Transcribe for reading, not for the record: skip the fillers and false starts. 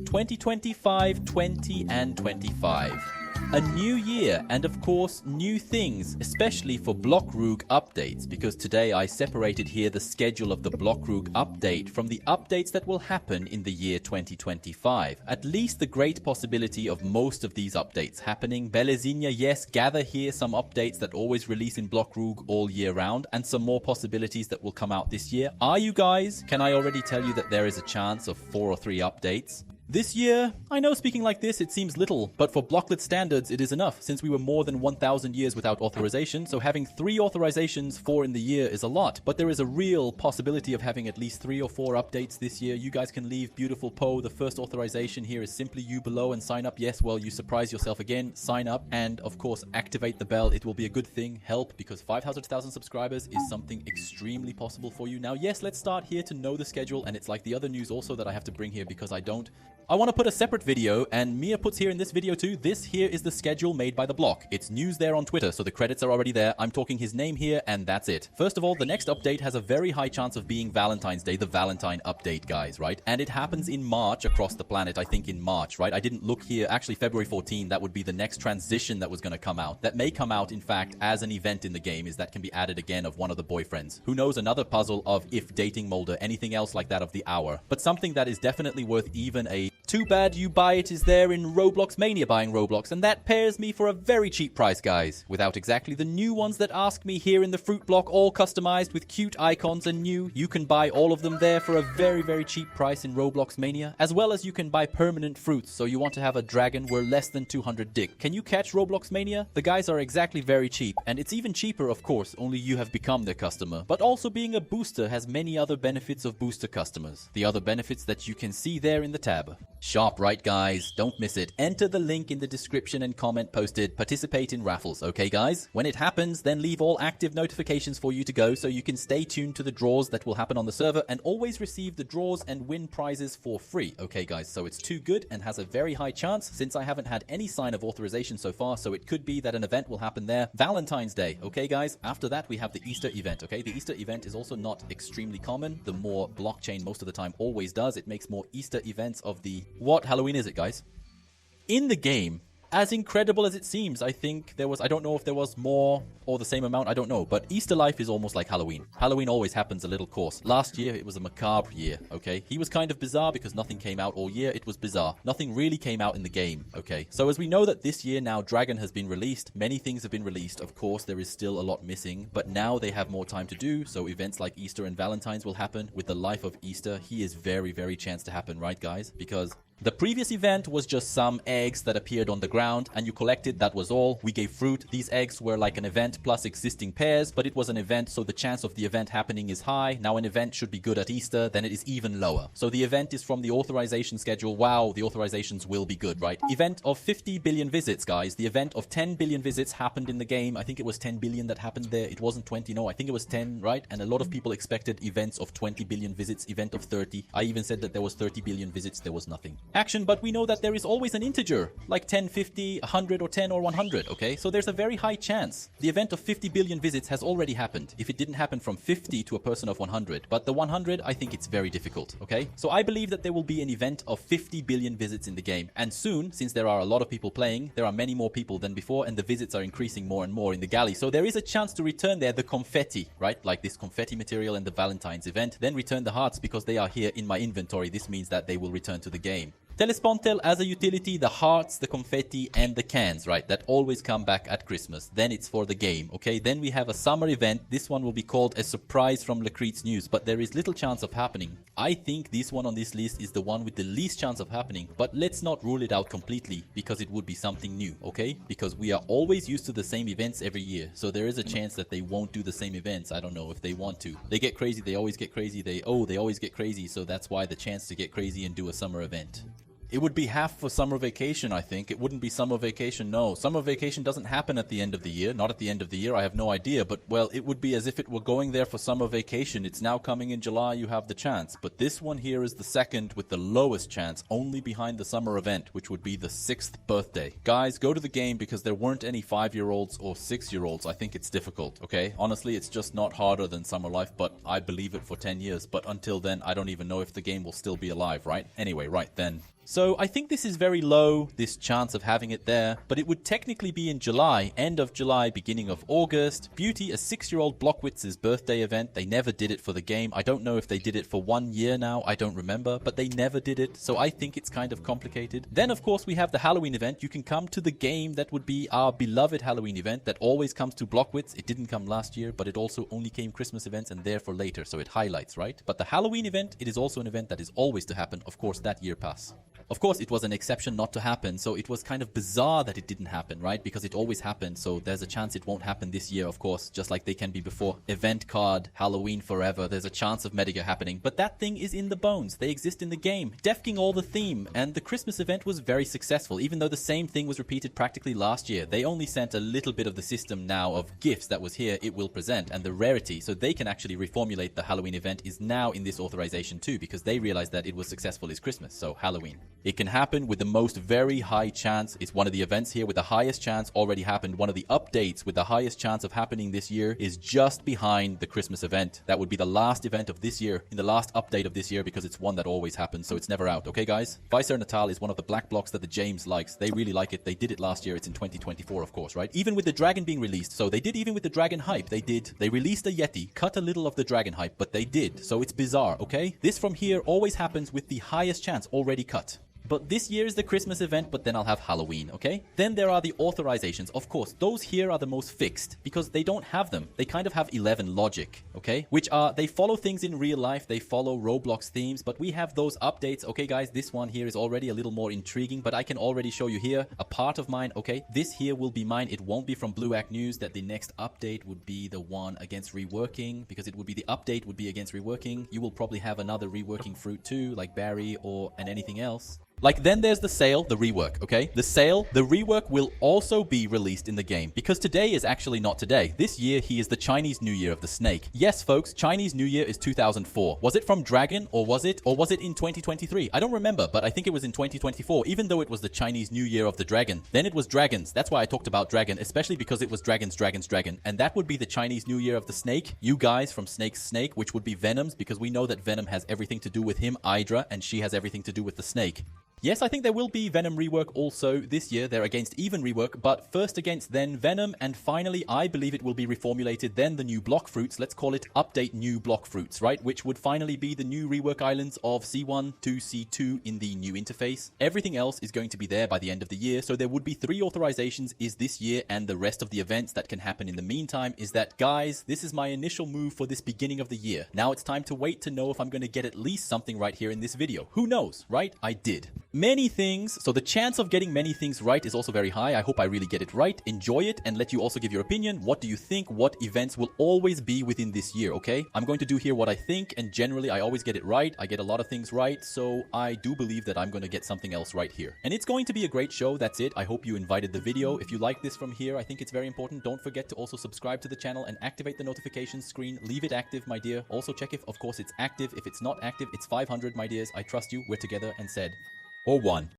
2025, 20 and 25. A new year and of course new things, especially for Blox Fruits updates, because today I separated here the schedule of the Blox Fruits update from the updates that will happen in the year 2025. At least the great possibility of most of these updates happening. Belezinha, yes, gather here some updates that always release in Blox Fruits all year round, and some more possibilities that will come out this year. Are you guys? Can I already tell you that there is a chance of 4 or 3 updates? This year, I know speaking like this it seems little, but for Blocklet standards it is enough, since we were more than 1,000 years without authorization, so having 3 authorizations, 4 in the year, is a lot. But there is a real possibility of having at least 3 or 4 updates this year. You guys can leave beautiful Poe. The first authorization here is simply you below and sign up. Yes, well, you surprise yourself again, sign up, and of course activate the bell. It will be a good thing, help, because 500,000 subscribers is something extremely possible for you. Now, yes, let's start here to know the schedule, and it's like the other news also that I have to bring here because I want to put a separate video, and Mia puts here in this video too. This here is the schedule made by the block. It's news there on Twitter, so the credits are already there. I'm talking his name here, and that's it. First of all, the next update has a very high chance of being Valentine's Day, the Valentine update, guys, right? And it happens in March across the planet, I think in March, right? I didn't look here. Actually, February 14, that would be the next transition that was going to come out. That may come out, in fact, as an event in the game, is that can be added again of one of the boyfriends. Who knows, another puzzle of if dating molder, anything else like that of the hour. But something that is definitely worth even a too bad you buy it is there in Roblox Mania buying Roblox, and that pairs me for a very cheap price, guys. Without exactly the new ones that ask me here in the fruit block, all customized with cute icons and new. You can buy all of them there for a very, very cheap price in Roblox Mania, as well as you can buy permanent fruits. So you want to have a dragon, we're less than 200 dick. Can you catch Roblox Mania? The guys are exactly very cheap, and it's even cheaper, of course, only you have become their customer. But also being a booster has many other benefits of booster customers. The other benefits that you can see there in the tab. Sharp, right, guys? Don't miss it. Enter the link in the description and comment posted. Participate in raffles, okay, guys? When it happens, then leave all active notifications for you to go so you can stay tuned to the draws that will happen on the server and always receive the draws and win prizes for free, okay, guys? So it's too good and has a very high chance, since I haven't had any sign of authorization so far, so it could be that an event will happen there. Valentine's Day, okay, guys? After that, we have the Easter event, okay? The Easter event is also not extremely common. The more blockchain most of the time always does. It makes more Easter events of the... What Halloween is it, guys? In the game, as incredible as it seems, I think there was, I don't know if there was more or the same amount, I don't know, but Easter life is almost like Halloween. Halloween always happens a little coarse. Last year, it was a macabre year, okay? He was kind of bizarre because nothing came out all year. It was bizarre. Nothing really came out in the game, okay? So as we know that this year now, Dragon has been released. Many things have been released. Of course, there is still a lot missing, but now they have more time to do, so events like Easter and Valentine's will happen. With the life of Easter, he is very, very chance to happen, right, guys? Because the previous event was just some eggs that appeared on the ground and you collected, that was all. We gave fruit. These eggs were like an event plus existing pairs, but it was an event, so the chance of the event happening is high. Now an event should be good at Easter, then it is even lower. So the event is from the authorization schedule. Wow, the authorizations will be good, right? Event of 50 billion visits, guys. The event of 10 billion visits happened in the game. I think it was 10 billion that happened there. It wasn't 20, no, I think it was 10, right? And a lot of people expected events of 20 billion visits, event of 30. I even said that there was 30 billion visits, there was nothing. Action, but we know that there is always an integer, like 10, 50, 100, or 10, or 100, okay? So there's a very high chance. The event of 50 billion visits has already happened, if it didn't happen from 50 to a person of 100. But the 100, I think it's very difficult, okay? So I believe that there will be an event of 50 billion visits in the game. And soon, since there are a lot of people playing, there are many more people than before, and the visits are increasing more and more in the galley. So there is a chance to return there the confetti, right? Like this confetti material in the Valentine's event. Then return the hearts because they are here in my inventory. This means that they will return to the game. Telespontel as a utility, the hearts, the confetti, and the cans, right? That always come back at Christmas. Then it's for the game, okay? Then we have a summer event. This one will be called a surprise from Lecrete's news, but there is little chance of happening. I think this one on this list is the one with the least chance of happening, but let's not rule it out completely because it would be something new, okay? Because we are always used to the same events every year, so there is a chance that they won't do the same events. I don't know if they want to. They get crazy, they always get crazy, they always get crazy, so that's why the chance to get crazy and do a summer event. It would be half for summer vacation, I think. It wouldn't be summer vacation, no. Summer vacation doesn't happen at the end of the year. Not at the end of the year, I have no idea. But, well, it would be as if it were going there for summer vacation. It's now coming in July, you have the chance. But this one here is the second with the lowest chance, only behind the summer event, which would be the 6th birthday. Guys, go to the game because there weren't any 5-year-olds or 6-year-olds. I think it's difficult, okay? Honestly, it's just not harder than summer life, but I believe it for 10 years. But until then, I don't even know if the game will still be alive, right? Anyway, right then. So I think this is very low, this chance of having it there, but it would technically be in July, end of July, beginning of August. Beauty, a 6-year-old Blockwitz's birthday event. They never did it for the game. I don't know if they did it for 1 year now, I don't remember, but they never did it, so I think it's kind of complicated. Then of course we have the Halloween event. You can come to the game that would be our beloved Halloween event that always comes to Blockwitz. It didn't come last year, but it also only came Christmas events and therefore later, so it highlights, right? But the Halloween event, it is also an event that is always to happen, of course, that year pass. Of course, it was an exception not to happen, so it was kind of bizarre that it didn't happen, right? Because it always happened, so there's a chance it won't happen this year, of course, just like they can be before. Event card, Halloween forever, there's a chance of Mediga happening, but that thing is in the bones. They exist in the game. Defking all the theme, and the Christmas event was very successful, even though the same thing was repeated practically last year. They only sent a little bit of the system now of gifts that was here, it will present, and the rarity, so they can actually reformulate the Halloween event is now in this authorization too, because they realized that it was successful is Christmas, so Halloween. It can happen with the most very high chance. It's one of the events here with the highest chance already happened. One of the updates with the highest chance of happening this year is just behind the Christmas event. That would be the last event of this year, in the last update of this year, because it's one that always happens, so it's never out. Okay, guys? Vicer Natal is one of the black blocks that the James likes. They really like it. They did it last year. It's in 2024, of course, right? Even with the dragon being released. So they did even with the dragon hype. They released a Yeti, cut a little of the dragon hype, but they did. So it's bizarre, okay? This from here always happens with the highest chance already cut. But this year is the Christmas event, but then I'll have Halloween, okay? Then there are the authorizations. Of course, those here are the most fixed because they don't have them. They kind of have 11 logic, okay? Which are, they follow things in real life. They follow Roblox themes, but we have those updates. Okay, guys, this one here is already a little more intriguing, but I can already show you here a part of mine, okay? This here will be mine. It won't be from Blue Act News that the next update would be the one against reworking because it would be the update would be against reworking. You will probably have another reworking fruit too, like Barry and anything else. Like, then there's the sale, the rework, okay? The sale, the rework will also be released in the game because today is actually not today. This year, he is the Chinese New Year of the Snake. Yes, folks, Chinese New Year is 2004. Was it from Dragon or was it in 2023? I don't remember, but I think it was in 2024, even though it was the Chinese New Year of the Dragon. Then it was Dragons. That's why I talked about Dragon, especially because it was Dragons, Dragons, Dragon. And that would be the Chinese New Year of the Snake. You guys from Snake's Snake, which would be Venom's, because we know that Venom has everything to do with him, Hydra, and she has everything to do with the snake. Yes, I think there will be Venom rework also this year. They're against even rework, but first against then Venom, and finally, I believe it will be reformulated, then the new Blox Fruits. Let's call it Update New Blox Fruits, right? Which would finally be the new rework islands of C1 to C2 in the new interface. Everything else is going to be there by the end of the year, so there would be 3 authorizations is this year, and the rest of the events that can happen in the meantime is that, guys, this is my initial move for this beginning of the year. Now it's time to wait to know if I'm going to get at least something right here in this video. Who knows, right? I did. Many things, so the chance of getting many things right is also very high. I hope I really get it right. Enjoy it and let you also give your opinion. What do you think? What events will always be within this year, okay? I'm going to do here what I think, and generally I always get it right. I get a lot of things right, so I do believe that I'm going to get something else right here. And it's going to be a great show. That's it. I hope you invited the video. If you like this from here, I think it's very important. Don't forget to also subscribe to the channel and activate the notifications screen. Leave it active, my dear. Also check if, of course, it's active. If it's not active, it's 500, my dears. I trust you. We're together and said, or one.